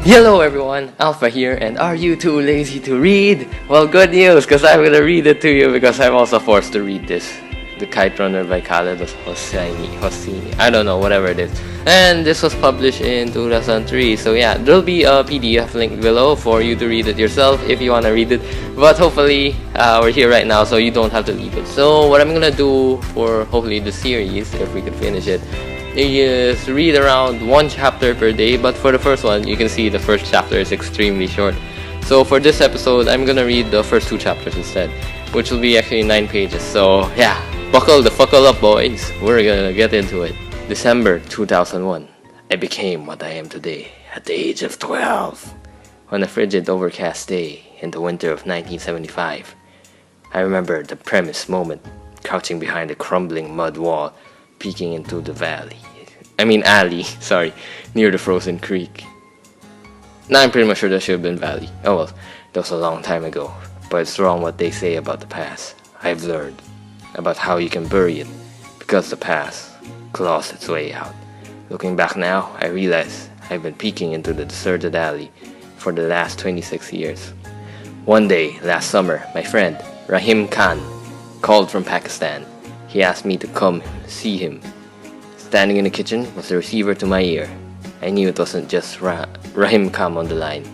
Hello everyone, Alpha here, and are you too lazy to read? Well, good news, because I'm gonna read it to you because I'm also forced to read this. The Kite Runner by Khaled Hosseini, I don't know, whatever it is. And this was published in 2003, so yeah, there'll be a PDF link below for you to read it yourself if you wanna read it. But hopefully, we're here right now, so you don't have to read it. So what I'm gonna do for hopefully the series, if we could finish it, is read around one chapter per day, but for the first one, you can see the first chapter is extremely short. So for this episode, I'm gonna read the first two chapters instead, which will be actually 9 pages. So yeah, buckle up, boys. We're gonna get into it. December 2001. I became what I am today at the age of 12. On a frigid, overcast day in the winter of 1975. I remember the premise moment, crouching behind a crumbling mud wall, peeking into the alley, sorry, near the frozen creek. Now I'm pretty much sure that should have been valley. Oh well, that was a long time ago, but it's wrong what they say about the past. I've learned about how you can bury it, because the past claws its way out. Looking back now, I realize I've been peeking into the deserted alley for the last 26 years. One day, last summer, my friend, Rahim Khan, called from Pakistan. He asked me to come see him. Standing in the kitchen was the receiver to my ear. I knew it wasn't just Rahim Khan on the line.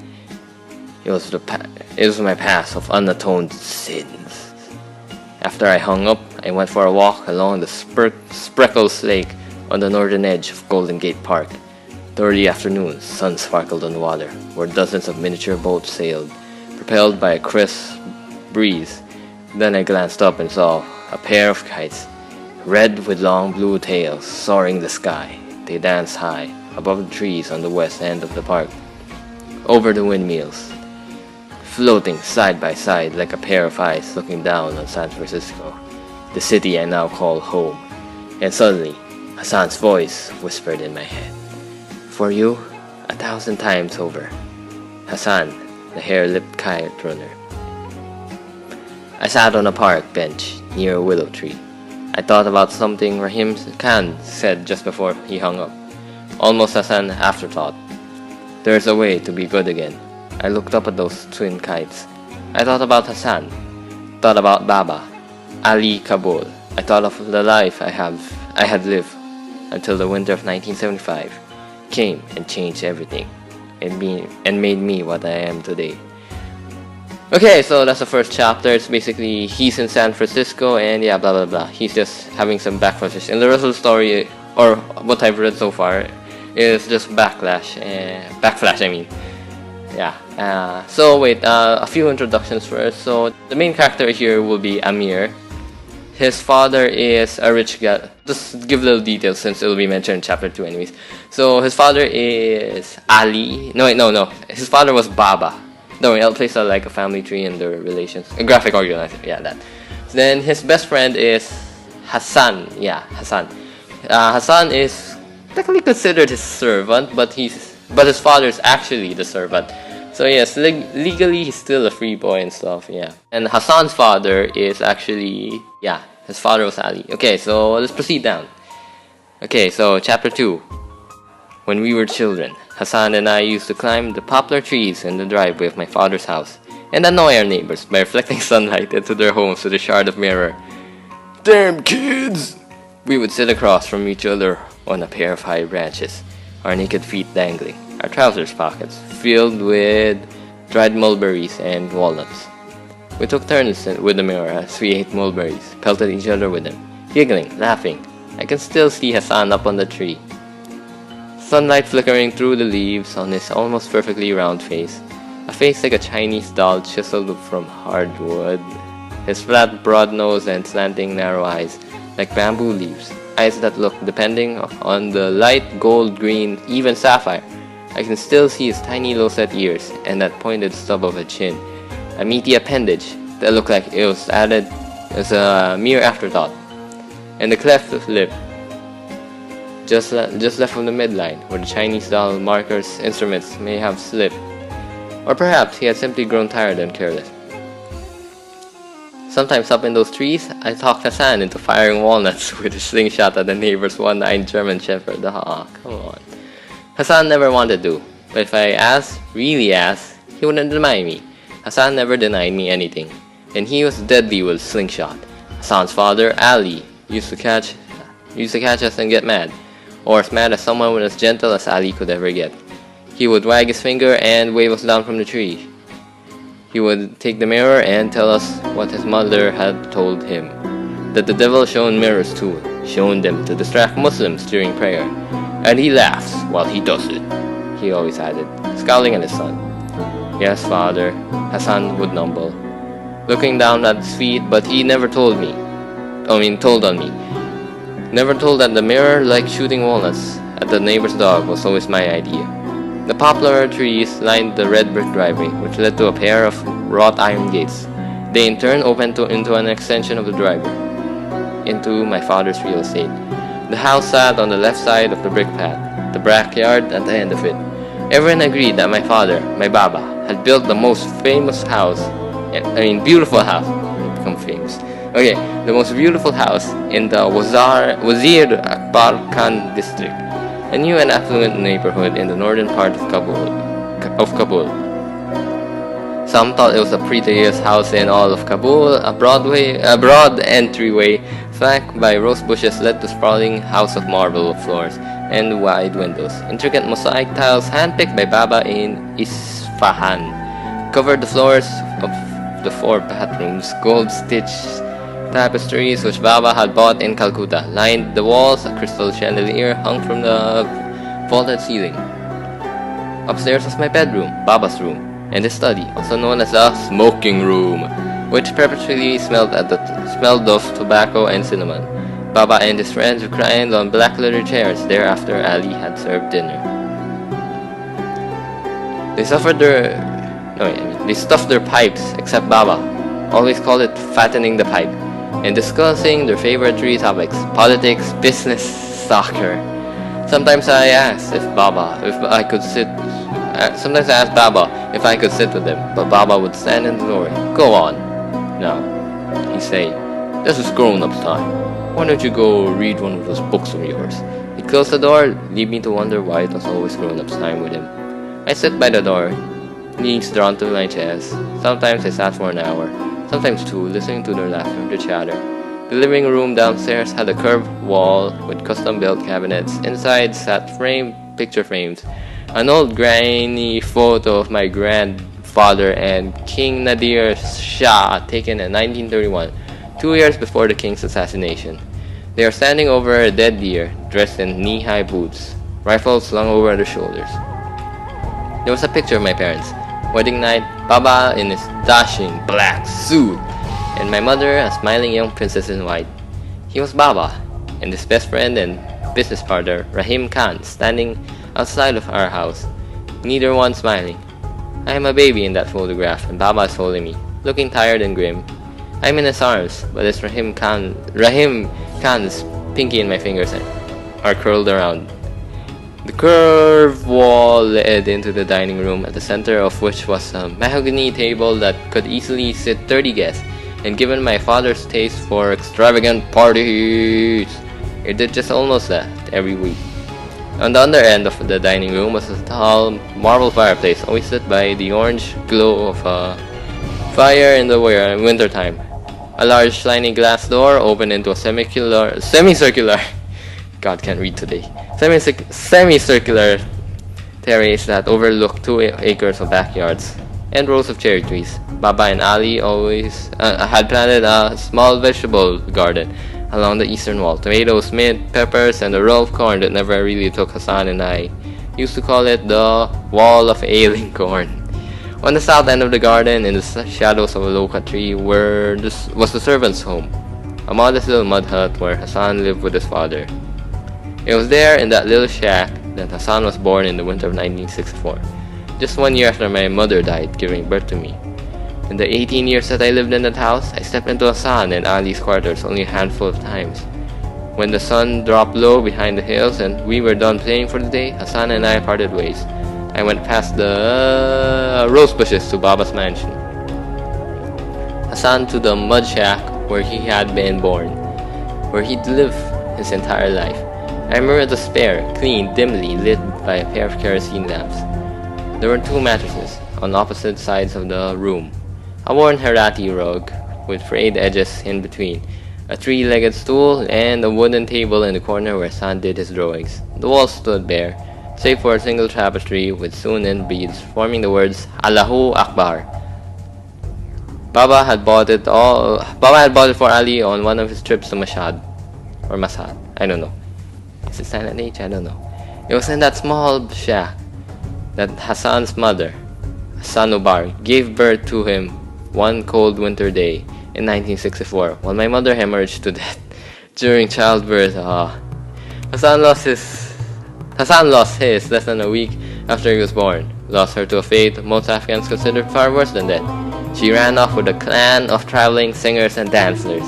It was my past of unatoned sins. After I hung up, I went for a walk along the Spreckles Lake on the northern edge of Golden Gate Park. The early afternoon, sun sparkled on the water, where dozens of miniature boats sailed, propelled by a crisp breeze. Then I glanced up and saw a pair of kites, red with long blue tails, soaring the sky. They danced high above the trees on the west end of the park, over the windmills, floating side by side like a pair of eyes looking down on San Francisco, the city I now call home. And suddenly, Hassan's voice whispered in my head, "For you, 1,000 times over." Hassan, the hair-lipped kite runner. I sat on a park bench near a willow tree. I thought about something Rahim Khan said just before he hung up, almost as an afterthought. There's a way to be good again. I looked up at those twin kites. I thought about Hassan, thought about Baba, Ali Kabul. I thought of the life I had lived until the winter of 1975 came and changed everything and made me what I am today. Okay, so that's the first chapter. It's basically he's in San Francisco and yeah, blah blah blah. He's just having some backflashes. And the rest of the story, or what I've read so far, is just backflash. I mean, yeah. So wait, a few introductions first. So the main character here will be Amir. His father is a rich guy. Just give little details since it will be mentioned in chapter 2 anyways. So his father is Ali. No. His father was Baba. No, I'll place like a family tree and their relations. A graphic organizer, yeah, that. Then his best friend is Hassan. Yeah, Hassan. Hassan is technically considered his servant, but his father is actually the servant. So yes, legally he's still a free boy and stuff, yeah. And Hassan's father is actually, yeah, his father was Ali. Okay, so let's proceed down. Okay, so chapter 2. When we were children, Hassan and I used to climb the poplar trees in the driveway of my father's house and annoy our neighbors by reflecting sunlight into their homes with a shard of mirror. Damn kids! We would sit across from each other on a pair of high branches, our naked feet dangling, our trousers pockets filled with dried mulberries and walnuts. We took turns with the mirror as we ate mulberries, pelted each other with them, giggling, laughing. I can still see Hassan up on the tree, sunlight flickering through the leaves on his almost perfectly round face, a face like a Chinese doll chiseled from hardwood, his flat, broad nose and slanting, narrow eyes like bamboo leaves, eyes that look, depending on the light gold, green, even sapphire. I can still see his tiny low-set ears and that pointed stub of a chin, a meaty appendage that looked like it was added as a mere afterthought, and the cleft lip, just left from the midline, where the Chinese doll marker's instruments may have slipped. Or perhaps he had simply grown tired and careless. Sometimes up in those trees, I talked Hassan into firing walnuts with a slingshot at the neighbor's one-eyed German shepherd. Ah, come on. Hassan never wanted to. But if I really asked, he wouldn't deny me. Hassan never denied me anything, and he was deadly with slingshot. Hassan's father, Ali, used to catch us and get mad, or as mad as someone as gentle as Ali could ever get. He would wag his finger and wave us down from the tree. He would take the mirror and tell us what his mother had told him, that the devil shone mirrors too, shown them to distract Muslims during prayer. And he laughs while he does it, he always added, scowling at his son. Yes, father, Hassan would mumble, looking down at his feet, but he never told on me. Never told that the mirror, like shooting walnuts at the neighbor's dog, was always my idea. The poplar trees lined the red brick driveway, which led to a pair of wrought iron gates. They in turn opened into an extension of the driveway, into my father's real estate. The house sat on the left side of the brick path, the backyard at the end of it. Everyone agreed that my father, my Baba, had built the most beautiful house. Become famous. Okay, the most beautiful house in the Wazir Akbar Khan district, a new and affluent neighborhood in the northern part of Kabul. Some thought it was the prettiest house in all of Kabul. A broad entryway flanked by rose bushes led to sprawling house of marble floors and wide windows. Intricate mosaic tiles handpicked by Baba in Isfahan covered the floors of the 4 bathrooms. Gold-stitched tapestries which Baba had bought in Calcutta lined the walls. A crystal chandelier hung from the vaulted ceiling. Upstairs was my bedroom, Baba's room, and his study, also known as the smoking room, which perpetually smelled of tobacco and cinnamon. Baba and his friends reclined on black leather chairs there after Ali had served dinner. They stuffed their pipes, except Baba always called it fattening the pipe, and discussing their favorite 3 topics: politics, business, soccer. Sometimes I asked Baba if I could sit with them, but Baba would stand in the doorway. Go on. Now, he'd say, this is grown-ups time. Why don't you go read one of those books of yours? He'd close the door, leave me to wonder why it was always grown-ups time with him. I sit by the door, knees drawn to my chest. Sometimes I sat for an hour, sometimes 2, listening to their laughter, their chatter. The living room downstairs had a curved wall with custom-built cabinets. Inside sat picture frames, an old grainy photo of my grandfather and King Nadir Shah taken in 1931, 2 years before the king's assassination. They are standing over a dead deer, dressed in knee-high boots, rifles slung over their shoulders. There was a picture of my parents. Wedding night, Baba in his dashing black suit, and my mother, a smiling young princess in white. He was Baba, and his best friend and business partner, Rahim Khan, standing outside of our house, neither one smiling. I am a baby in that photograph, and Baba is holding me, looking tired and grim. I am in his arms, but it's Rahim Khan's pinky and my fingers are curled around. The curved wall led into the dining room, at the center of which was a mahogany table that could easily sit 30 guests, and given my father's taste for extravagant parties, it did just almost that every week. On the other end of the dining room was a tall marble fireplace, always lit by the orange glow of a fire in the wintertime. A large sliding glass door opened into a semicircular God can't read today. Semicircular terrace that overlooked 2 acres of backyards and rows of cherry trees. Baba and Ali always had planted a small vegetable garden along the eastern wall. Tomatoes, mint, peppers, and a row of corn that never really took Hassan and I. Used to call it the wall of ailing corn. On the south end of the garden, in the shadows of a loca tree, was the servants' home, a modest little mud hut where Hassan lived with his father. It was there, in that little shack, that Hassan was born in the winter of 1964, just 1 year after my mother died, giving birth to me. In the 18 years that I lived in that house, I stepped into Hassan and Ali's quarters only a handful of times. When the sun dropped low behind the hills and we were done playing for the day, Hassan and I parted ways. I went past the rose bushes to Baba's mansion. Hassan to the mud shack where he had been born, where he'd lived his entire life. I remember the spare, clean, dimly lit by a pair of kerosene lamps. There were two mattresses on opposite sides of the room, a worn Herati rug with frayed edges in between, a three-legged stool, and a wooden table in the corner where San did his drawings. The walls stood bare, save for a single tapestry with sewn-in beads forming the words Allahu Akbar. Baba had bought it for Ali on one of his trips to Mashhad or Masad. I don't know. Is it silent H? I don't know. It was in that small shack that Hassan's mother, Sanubar, gave birth to him one cold winter day in 1964 while my mother hemorrhaged to death during childbirth. Hassan lost his less than a week after he was born. Lost her to a fate most Afghans considered far worse than death. She ran off with a clan of traveling singers and dancers.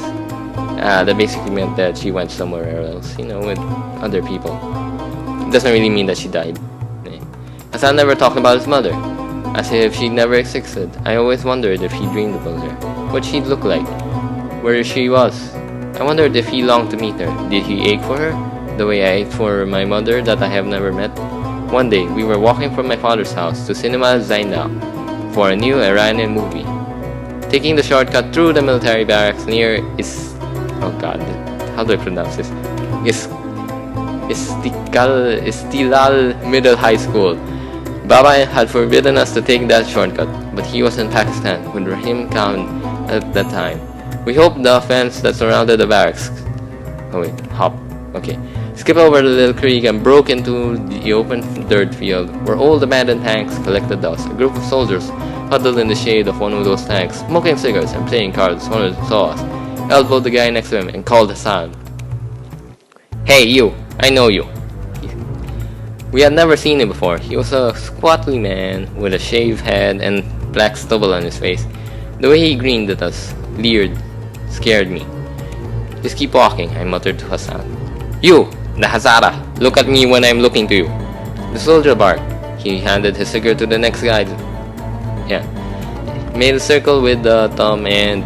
That basically meant that she went somewhere else, with other people. It doesn't really mean that she died. Hassan never talked about his mother, as if she never existed. I always wondered if he dreamed about her, what she'd look like, where she was. I wondered if he longed to meet her. Did he ache for her, the way I ached for my mother that I have never met? One day, we were walking from my father's house to Cinema Zainab for a new Iranian movie. Taking the shortcut through the military barracks near how do I pronounce this? Istilal Middle High School. Baba had forbidden us to take that shortcut, but he was in Pakistan with Rahim Khan at that time. We hoped the fence that surrounded the barracks skip over the little creek and broke into the open dirt field where old abandoned tanks collected dust. A group of soldiers huddled in the shade of one of those tanks, smoking cigarettes and playing cards. One of them saw us, elbowed the guy next to him, and called Hassan. "Hey, you! I know you!" We had never seen him before. He was a squatly man with a shaved head and black stubble on his face. The way he grinned at us, leered, scared me. "Just keep walking," I muttered to Hassan. "You, the Hazara, look at me when I'm looking to you." The soldier barked. He handed his cigarette to the next guy. Made a circle with the thumb and...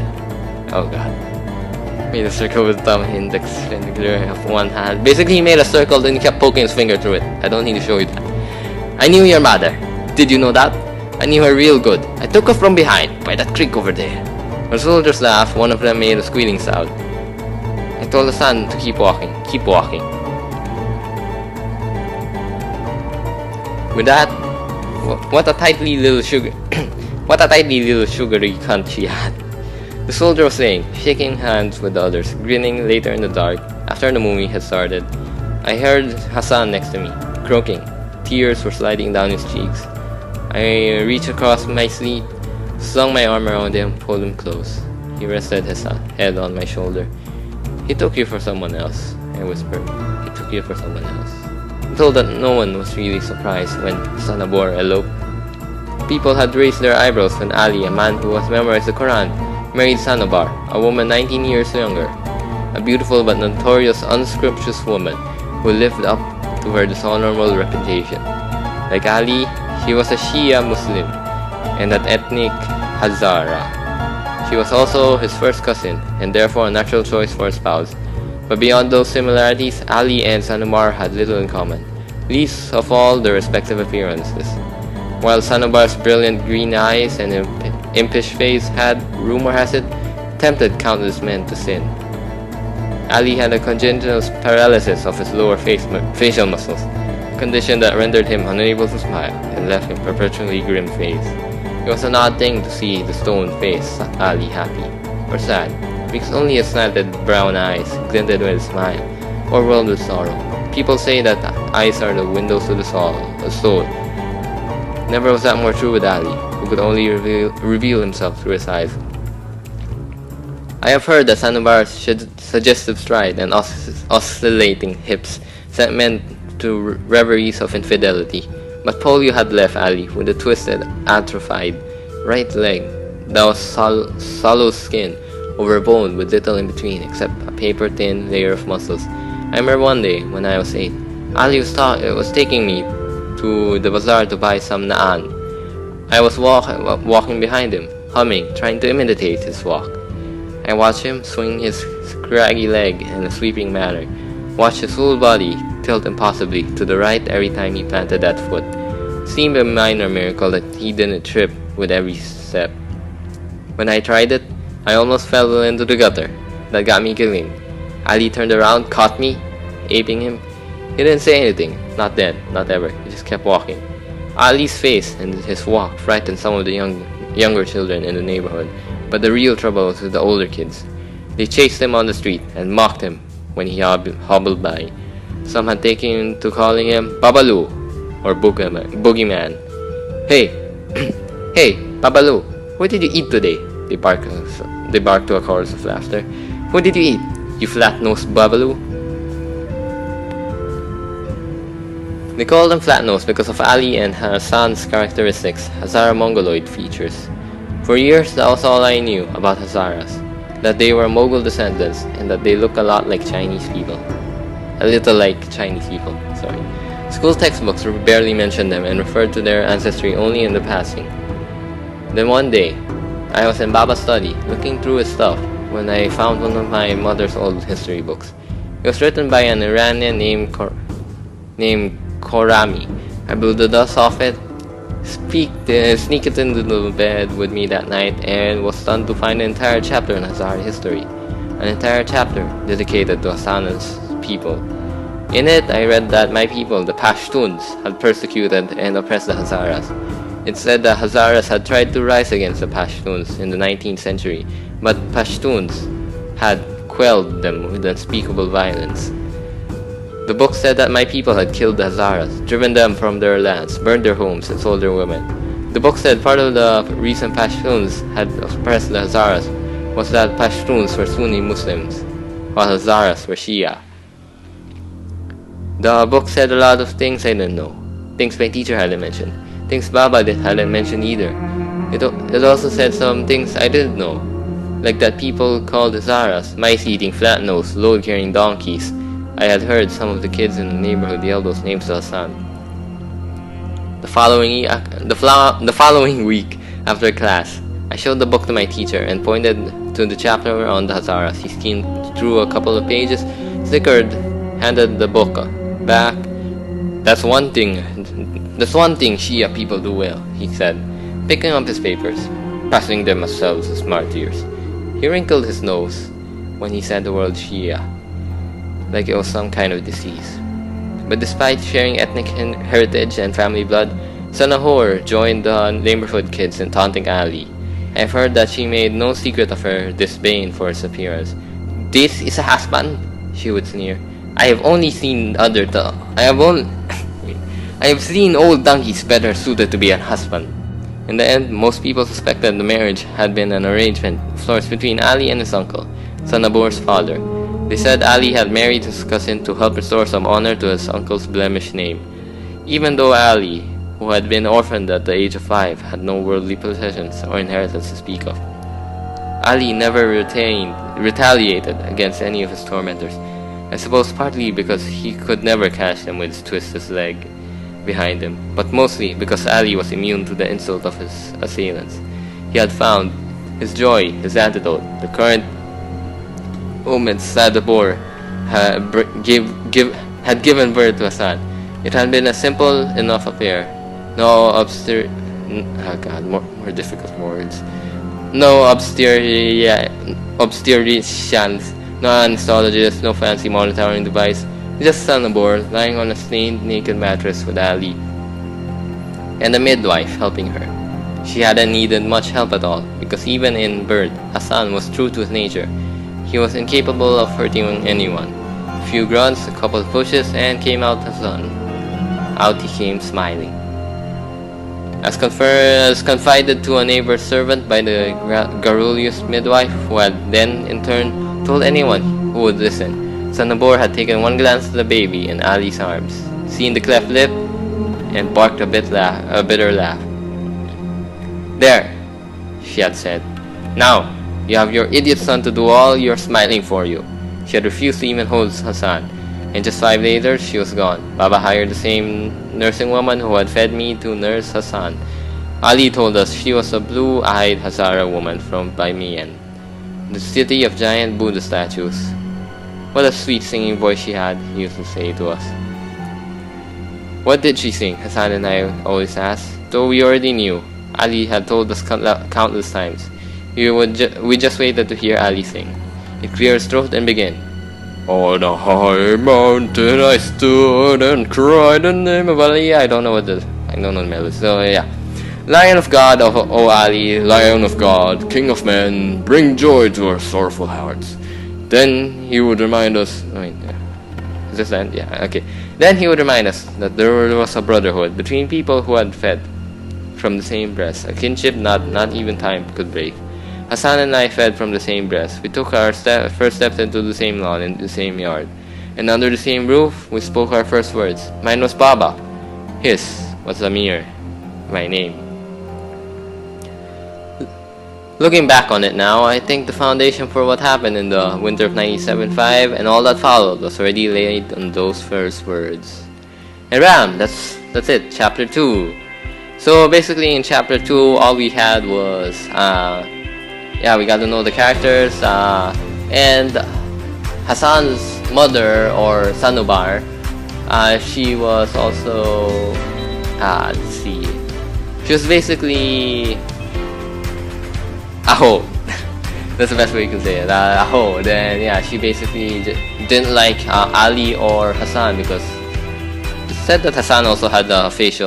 Made a circle with thumb, index, finger of one hand. Basically, he made a circle, then he kept poking his finger through it. I don't need to show you that. "I knew your mother. Did you know that? I knew her real good. I took her from behind, by that creek over there." The soldiers laughed. One of them made a squealing sound. I told Hassan to keep walking. Keep walking. With that, what a tightly little sugary cunt she had. The soldier was saying, shaking hands with the others, grinning later in the dark, after the movie had started. I heard Hassan next to me, croaking. Tears were sliding down his cheeks. I reached across my seat, slung my arm around him, pulled him close. He rested his head on my shoulder. "He took you for someone else," I whispered. "He took you for someone else." I'm told that no one was really surprised when Sanabor eloped. People had raised their eyebrows when Ali, a man who has memorized the Quran, married Sanobar, a woman 19 years younger, a beautiful but notorious unscrupulous woman who lived up to her dishonorable reputation. Like Ali, she was a Shia Muslim and an ethnic Hazara. She was also his first cousin and therefore a natural choice for a spouse. But beyond those similarities, Ali and Sanobar had little in common, least of all their respective appearances. While Sanobar's brilliant green eyes and impish face had, rumor has it, tempted countless men to sin, Ali had a congenital paralysis of his lower facial muscles, a condition that rendered him unable to smile and left him perpetually grim-faced. It was an odd thing to see the stone-faced Ali happy or sad, because only his slanted brown eyes glinted with a smile or rolled with sorrow. People say that eyes are the windows to the soul. Never was that more true with Ali, who could only reveal himself through his eyes. I have heard that Sanobar's suggestive stride and oscillating hips sent men to reveries of infidelity, but polio had left Ali with a twisted, atrophied right leg that was sallow skin over bone with little in between except a paper-thin layer of muscles. I remember one day when I was 8, Ali was taking me to the bazaar to buy some naan. I was walking behind him, humming, trying to imitate his walk. I watched him swing his scraggy leg in a sweeping manner, watched his whole body tilt impossibly to the right every time he planted that foot. It seemed a minor miracle that he didn't trip with every step. When I tried it, I almost fell into the gutter. That got me giggling. Ali turned around, caught me, aping him. He didn't say anything. Not then, not ever. He just kept walking. Ali's face and his walk frightened some of the younger children in the neighborhood, but the real trouble was with the older kids. They chased him on the street and mocked him when he hobbled by. Some had taken to calling him Babalu, or Boogeyman. Hey, hey, Babalu, what did you eat today? They barked to a chorus of laughter. What did you eat, you flat-nosed Babalu? They called him flat-nosed because of Ali and Hassan's characteristics, Hazara Mongoloid features. For years, that was all I knew about Hazaras, that they were Mughal descendants and that they look a lot like Chinese people. A little like Chinese people, sorry. School textbooks barely mentioned them and referred to their ancestry only in the passing. Then one day, I was in Baba's study, looking through his stuff, when I found one of my mother's old history books. It was written by an Iranian named Khorrami. I blew the dust off it, sneaked it into the bed with me that night, and was stunned to find an entire chapter in Hazara history. An entire chapter dedicated to Hassan's people. In it, I read that my people, the Pashtuns, had persecuted and oppressed the Hazaras. It said that Hazaras had tried to rise against the Pashtuns in the 19th century, but Pashtuns had quelled them with unspeakable violence. The book said that my people had killed the Hazaras, driven them from their lands, burned their homes, and sold their women. The book said part of the reason Pashtuns had oppressed the Hazaras was that Pashtuns were Sunni Muslims, while Hazaras were Shia. The book said a lot of things I didn't know, things my teacher hadn't mentioned, things Baba hadn't mentioned either. It also said some things I didn't know, like that people called Hazaras mice-eating, flat-nosed, load-carrying donkeys. I had heard some of the kids in the neighborhood yell those names to Hassan. The following week, after class, I showed the book to my teacher and pointed to the chapter on the Hazaras. He skimmed through a couple of pages, snickered, handed the book back. That's one thing Shia people do well, he said, picking up his papers, passing them as selves as martyrs. He wrinkled his nose when he said the word Shia, like it was some kind of disease. But despite sharing ethnic heritage and family blood, Sanahor joined the neighborhood kids in taunting Ali. I've heard that she made no secret of her disdain for his appearance. This is a husband, she would sneer. I have seen old donkeys better suited to be a husband. In the end, most people suspected the marriage had been an arrangement of sorts between Ali and his uncle, Sanabor's father. They said Ali had married his cousin to help restore some honor to his uncle's blemished name. Even though Ali, who had been orphaned at the age of 5, had no worldly possessions or inheritance to speak of. Ali never retaliated against any of his tormentors, I suppose partly because he could never catch them with his twisted leg behind him, but mostly because Ali was immune to the insult of his assailants. He had found his joy, his antidote, the current moment Sadabor had given birth to Hassan. It had been a simple enough affair. No more difficult words. No obstetricians, no anesthesiologist, no fancy monitoring device. Just Sanabor lying on a stained naked mattress with Ali, and a midwife helping her. She hadn't needed much help at all, because even in birth, Hassan was true to his nature. He was incapable of hurting anyone. A few grunts, a couple of pushes, and came out Hassan. Out he came smiling. As confided to a neighbor's servant by the garrulous midwife, who had then, in turn, told anyone who would listen, Sanabor had taken one glance at the baby in Ali's arms, seen the cleft lip, and barked a bitter laugh. There, she had said. Now, you have your idiot son to do all your smiling for you. She had refused to even hold Hassan, and just 5 days later, she was gone. Baba hired the same nursing woman who had fed me to nurse Hassan. Ali told us she was a blue-eyed Hazara woman from Bamiyan, the city of giant Buddha statues. What a sweet singing voice she had, he used to say to us. What did she sing? Hassan and I always asked. Though we already knew. Ali had told us countless times. We just waited to hear Ali sing. He'd clear his throat and begin. On a high mountain I stood and cried the name of Ali. I don't know the melody. So yeah. Lion of God, O Ali, Lion of God, King of men, bring joy to our sorrowful hearts. Then he would remind us. Is this end? Yeah, okay. Then he would remind us that there was a brotherhood between people who had fed from the same breast, a kinship not even time could break. Hassan and I fed from the same breast. We took our first steps into the same lawn in the same yard, and under the same roof, we spoke our first words. Mine was Baba. His was Amir, my name. Looking back on it now, I think the foundation for what happened in the winter of 97-5 and all that followed was already laid on those first words. And Ram, that's it, chapter 2. So basically in chapter 2, all we had was, we got to know the characters, and Hassan's mother, or Sanubar, she was also, let's see, she was basically Aho. That's the best way you can say it. Aho. Then yeah, she basically didn't like Ali or Hassan because it said that Hassan also had a facial